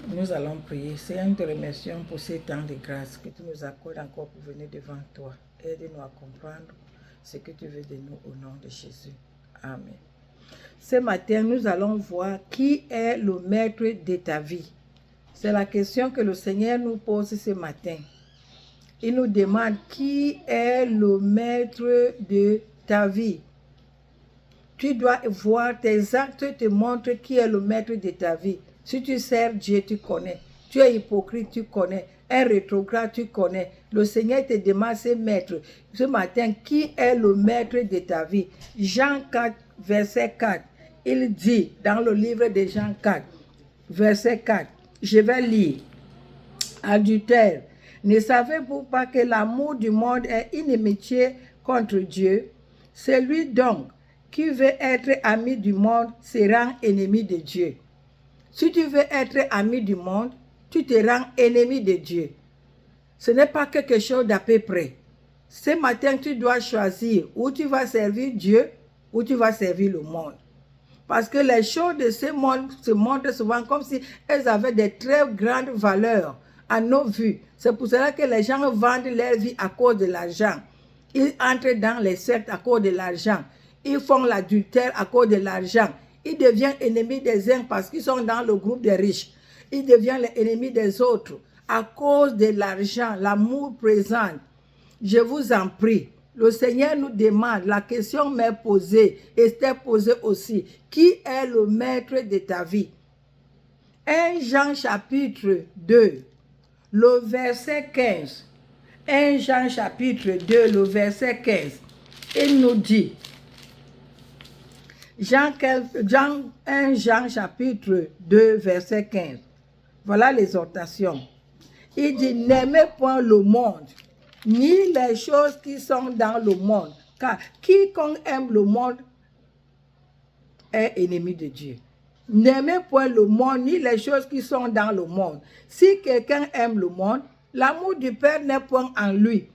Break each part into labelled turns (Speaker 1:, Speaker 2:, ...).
Speaker 1: Nous allons prier. Seigneur, nous te remercions pour ces temps de grâce que tu nous accordes encore pour venir devant toi. Aide-nous à comprendre ce que tu veux de nous au nom de Jésus. Amen. Ce matin, nous allons voir qui est le maître de ta vie. C'est la question que le Seigneur nous pose ce matin. Il nous demande qui est le maître de ta vie. Tu dois voir tes actes te montrent qui est le maître de ta vie. Si tu sers Dieu, tu connais. Tu es hypocrite, tu connais. Un rétrograde, tu connais. Le Seigneur te demande ce maître. Ce matin, qui est le maître de ta vie? Jean 4, verset 4. Il dit dans le livre de Jean 4, verset 4. Je vais lire. Adultère. Ne savez-vous pas que l'amour du monde est inimitié contre Dieu? Celui donc qui veut être ami du monde se rend ennemi de Dieu. Si tu veux être ami du monde, tu te rends ennemi de Dieu. Ce n'est pas quelque chose d'à peu près. Ce matin, tu dois choisir où tu vas servir Dieu, ou tu vas servir le monde. Parce que les choses de ce monde se montrent souvent comme si elles avaient de très grandes valeurs à nos vues. C'est pour cela que les gens vendent leur vie à cause de l'argent. Ils entrent dans les sectes à cause de l'argent. Ils font l'adultère à cause de l'argent. Ils deviennent ennemis des uns parce qu'ils sont dans le groupe des riches. Ils deviennent les ennemis des autres à cause de l'argent, l'amour présent. Je vous en prie. Le Seigneur nous demande, la question m'est posée, et c'était posée aussi, qui est le maître de ta vie? 1 Jean chapitre 2, le verset 15. 1 Jean chapitre 2, le verset 15. Il nous dit, 1 Jean chapitre 2, verset 15. Voilà l'exhortation. Il dit, n'aimez point le monde, ni les choses qui sont dans le monde, car quiconque aime le monde est ennemi de Dieu. N'aimez point le monde, ni les choses qui sont dans le monde. Si quelqu'un aime le monde, l'amour du Père n'est point en lui.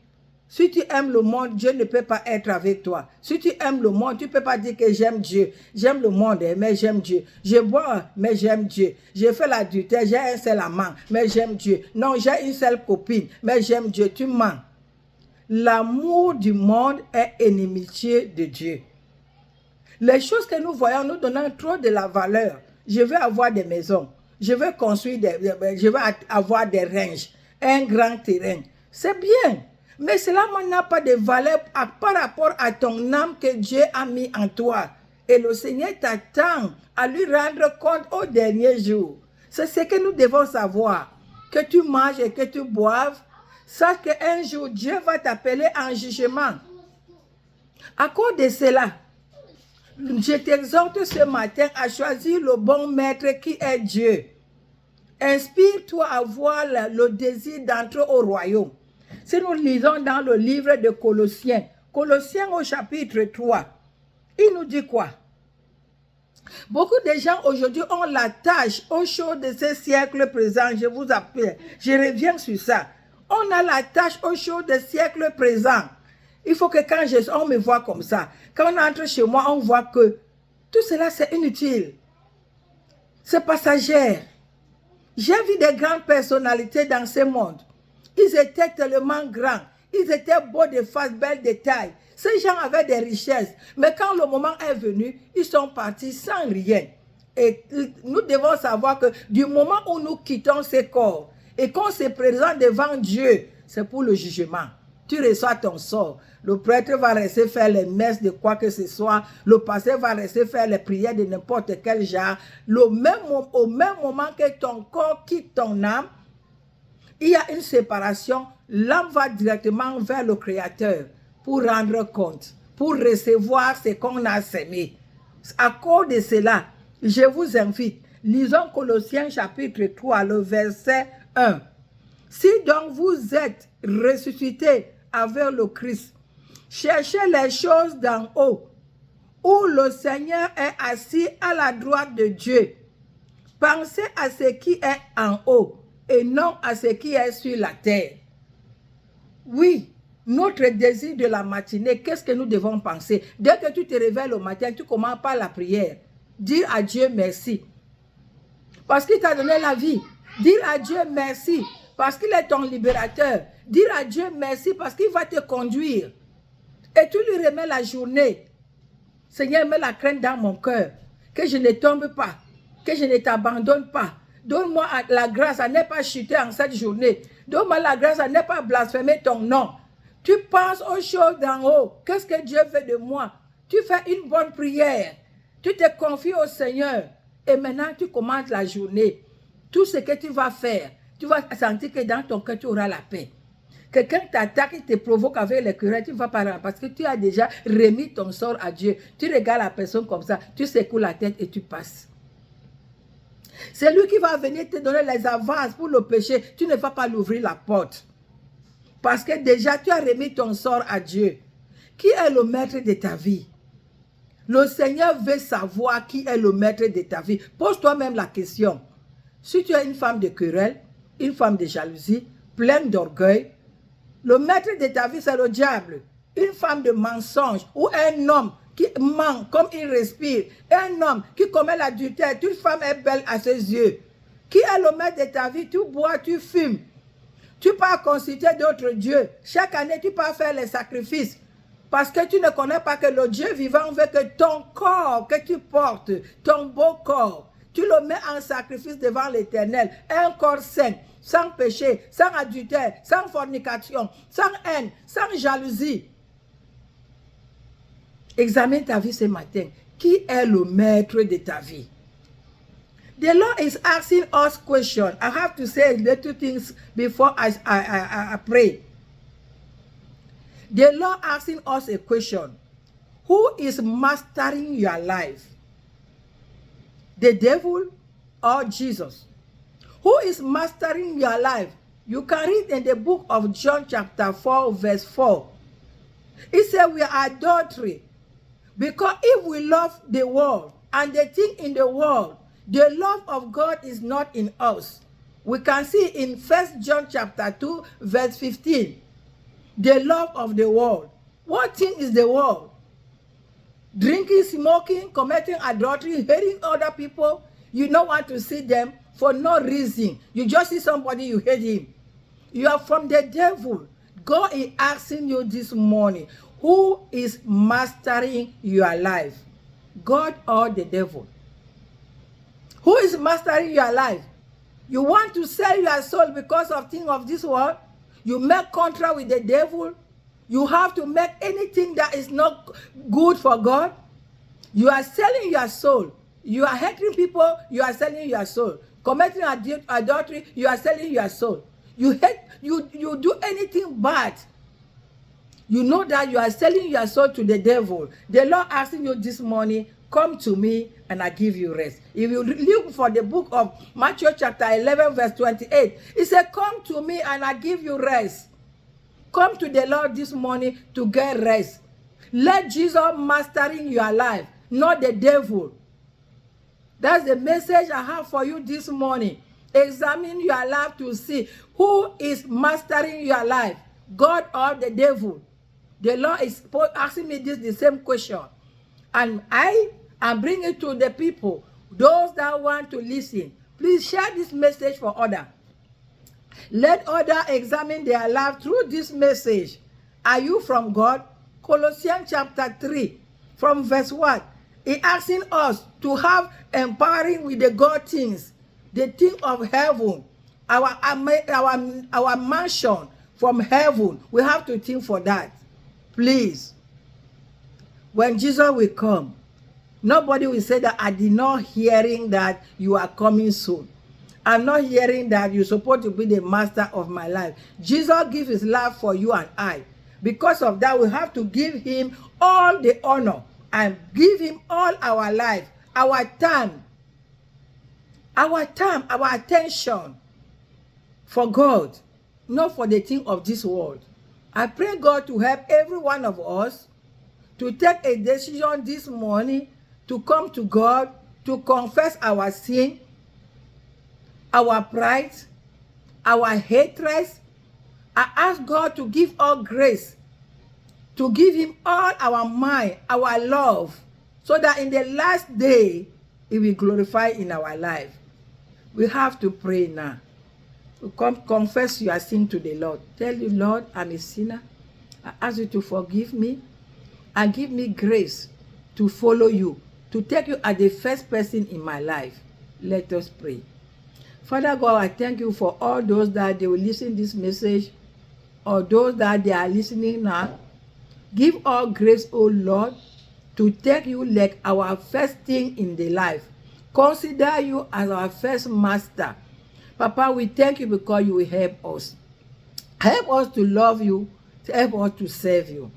Speaker 1: Si tu aimes le monde, Dieu ne peut pas être avec toi. Si tu aimes le monde, tu ne peux pas dire que j'aime Dieu. J'aime le monde, mais j'aime Dieu. Je bois, mais j'aime Dieu. Je fais l'adultère, j'ai un seul amant, mais j'aime Dieu. Non, j'ai une seule copine, mais j'aime Dieu. Tu mens. L'amour du monde est inimitié de Dieu. Les choses que nous voyons nous donnent trop de la valeur. Je veux avoir des maisons. Je veux construire je veux avoir des ranges, un grand terrain. C'est bien. Mais cela n'a pas de valeur par rapport à ton âme que Dieu a mis en toi. Et le Seigneur t'attend à lui rendre compte au dernier jour. C'est ce que nous devons savoir. Que tu manges et que tu boives, sache qu'un jour Dieu va t'appeler en jugement. À cause de cela, je t'exhorte ce matin à choisir le bon maître qui est Dieu. Inspire-toi à avoir le désir d'entrer au royaume. Si nous lisons dans le livre de Colossiens, Colossiens au chapitre 3, il nous dit quoi? Beaucoup de gens aujourd'hui ont la tâche aux choses de ce siècle présent. Je vous appelle, je reviens sur ça. On a la tâche aux choses du siècle présent. Il faut que quand on me voit comme ça, quand on entre chez moi, on voit que tout cela c'est inutile. C'est passager. J'ai vu des grandes personnalités dans ce monde. Ils étaient tellement grands. Ils étaient beaux de face, belles de taille. Ces gens avaient des richesses. Mais quand le moment est venu, ils sont partis sans rien. Et nous devons savoir que du moment où nous quittons ces corps et qu'on se présente devant Dieu, c'est pour le jugement. Tu reçois ton sort. Le prêtre va rester faire les messes de quoi que ce soit. Le pasteur va rester faire les prières de n'importe quel genre. Au même moment que ton corps quitte ton âme, il y a une séparation. L'âme va directement vers le Créateur pour rendre compte, pour recevoir ce qu'on a semé. À cause de cela, je vous invite, lisons Colossiens chapitre 3, le verset 1. Si donc vous êtes ressuscités avec le Christ, cherchez les choses d'en haut, où le Seigneur est assis à la droite de Dieu. Pensez à ce qui est en haut et non à ce qui est sur la terre. Oui, notre désir de la matinée, qu'est-ce que nous devons penser? Dès que tu te réveilles le matin, tu commences par la prière. Dire à Dieu merci. Parce qu'il t'a donné la vie. Dire à Dieu merci parce qu'il est ton libérateur. Dire à Dieu merci parce qu'il va te conduire. Et tu lui remets la journée. Seigneur, mets la crainte dans mon cœur. Que je ne tombe pas. Que je ne t'abandonne pas. Donne-moi la grâce à ne pas chuter en cette journée. Donne-moi la grâce à ne pas blasphémer ton nom. Tu penses aux choses d'en haut. Qu'est-ce que Dieu veut de moi? Tu fais une bonne prière. Tu te confies au Seigneur. Et maintenant, tu commences la journée. Tout ce que tu vas faire, tu vas sentir que dans ton cœur, tu auras la paix. Quelqu'un t'attaque et te provoque avec les querelles, tu vas pas parce que tu as déjà remis ton sort à Dieu. Tu regardes la personne comme ça, tu secoues la tête et tu passes. C'est lui qui va venir te donner les avances pour le péché. Tu ne vas pas l'ouvrir la porte. Parce que déjà, tu as remis ton sort à Dieu. Qui est le maître de ta vie? Le Seigneur veut savoir qui est le maître de ta vie. Pose-toi même la question. Si tu es une femme de querelle, une femme de jalousie, pleine d'orgueil, le maître de ta vie, c'est le diable. Une femme de mensonge ou un homme qui ment comme il respire. Un homme qui commet l'adultère. Toute femme est belle à ses yeux. Qui est le maître de ta vie? Tu bois, tu fumes. Tu pars consulter d'autres dieux. Chaque année, tu pars faire les sacrifices. Parce que tu ne connais pas que le Dieu vivant veut que ton corps que tu portes, ton beau corps, tu le mets en sacrifice devant l'Éternel. Un corps saint, sans péché, sans adultère, sans fornication, sans haine, sans jalousie. Examine ta vie ce matin. Qui est le maître de ta vie? The Lord is asking us questions. I have to say little things before I pray. The Lord asking us a question. Who is mastering your life? The devil or Jesus? Who is mastering your life? You can read in the book of John chapter 4 verse 4. It says we are adultery. Because if we love the world and the thing in the world, the love of God is not in us. We can see in 1 John chapter 2 verse 15. The love of the world. What thing is the world? Drinking, smoking, committing adultery, hating other people. You don't want to see them for no reason. You just see somebody, you hate him. You are from the devil. God is asking you this morning, who is mastering your life? God or the devil? Who is mastering your life? You want to sell your soul because of things of this world? You make contract with the devil. You have to make anything that is not good for God. You are selling your soul. You are hating people, you are selling your soul. Committing adultery, you are selling your soul. You hate, you do anything bad. You know that you are selling your soul to the devil. The Lord asking you this morning, come to me and I give you rest. If you look for the book of Matthew chapter 11 verse 28, it said, come to me and I give you rest. Come to the Lord this morning to get rest. Let Jesus mastering your life, not the devil. That's the message I have for you this morning. Examine your life to see who is mastering your life, God or the devil. The Lord is asking me the same question. And I am bringing it to the people, those that want to listen. Please share this message for others. Let others examine their life through this message. Are you from God? Colossians chapter 3, from verse 1. It's asking us to have empowering with the God things, the thing of heaven, our mansion from heaven. We have to think for that. Please. When Jesus will come, nobody will say that I did not hearing that you are coming soon. I'm not hearing that you're supposed to be the master of my life. Jesus gave his life for you and I. Because of that, we have to give him all the honor and give him all our life, our time, our attention for God, not for the thing of this world. I pray God to help every one of us to take a decision this morning to come to God, to confess our sin, our pride, our hatred. I ask God to give us grace, to give him all our mind, our love, so that in the last day, he will glorify in our life. We have to pray now. confess your sin to the Lord. Tell you, Lord, I'm a sinner. I ask you to forgive me and give me grace to follow you, to take you as the first person in my life. Let us pray. Father God, I thank you for all those that they will listen to this message, or those that they are listening now. Give all grace, O Lord, to take you like our first thing in the life. Consider you as our first master. Papa, we thank you because you will help us. Help us to love you, help us to serve you.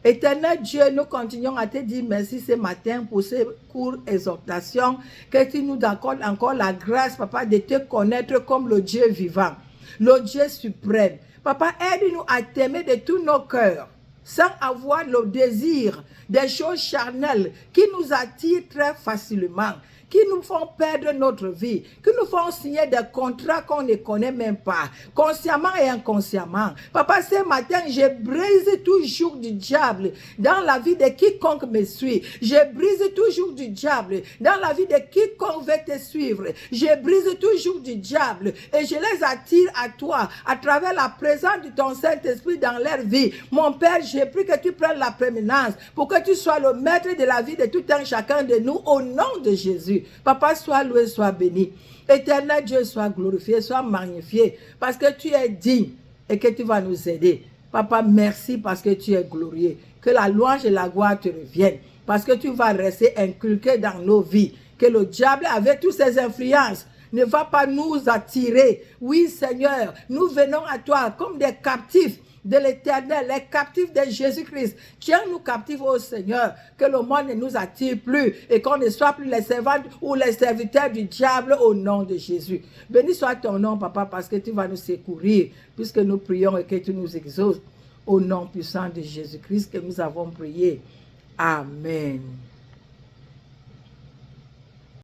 Speaker 1: Éternel Dieu, nous continuons à te dire merci ce matin pour ces courtes exhortations, que tu nous accordes encore la grâce, Papa, de te connaître comme le Dieu vivant, le Dieu suprême. Papa, aide-nous à t'aimer de tous nos cœurs, sans avoir le désir des choses charnelles qui nous attirent très facilement, qui nous font perdre notre vie, qui nous font signer des contrats qu'on ne connaît même pas, consciemment et inconsciemment. Papa, ce matin, je brise toujours du diable dans la vie de quiconque me suit. Je brise toujours du diable dans la vie de quiconque veut te suivre. Je brise toujours du diable et je les attire à toi à travers la présence de ton Saint-Esprit dans leur vie. Mon Père, je prie que tu prennes la prééminence pour que tu sois le maître de la vie de tout un chacun de nous au nom de Jésus. Papa, sois loué, sois béni. Éternel Dieu, sois glorifié, sois magnifié, parce que tu es digne et que tu vas nous aider. Papa, merci parce que tu es glorieux. Que la louange et la gloire te reviennent, parce que tu vas rester inculqué dans nos vies. Que le diable, avec toutes ses influences, ne va pas nous attirer. Oui, Seigneur, nous venons à toi comme des captifs de l'Éternel, les captifs de Jésus-Christ. Tiens-nous captifs, ô Seigneur, que le monde ne nous attire plus et qu'on ne soit plus les servantes ou les serviteurs du diable au nom de Jésus. Béni soit ton nom, Papa, parce que tu vas nous secourir, puisque nous prions et que tu nous exauces. Au nom puissant de Jésus-Christ que nous avons prié. Amen.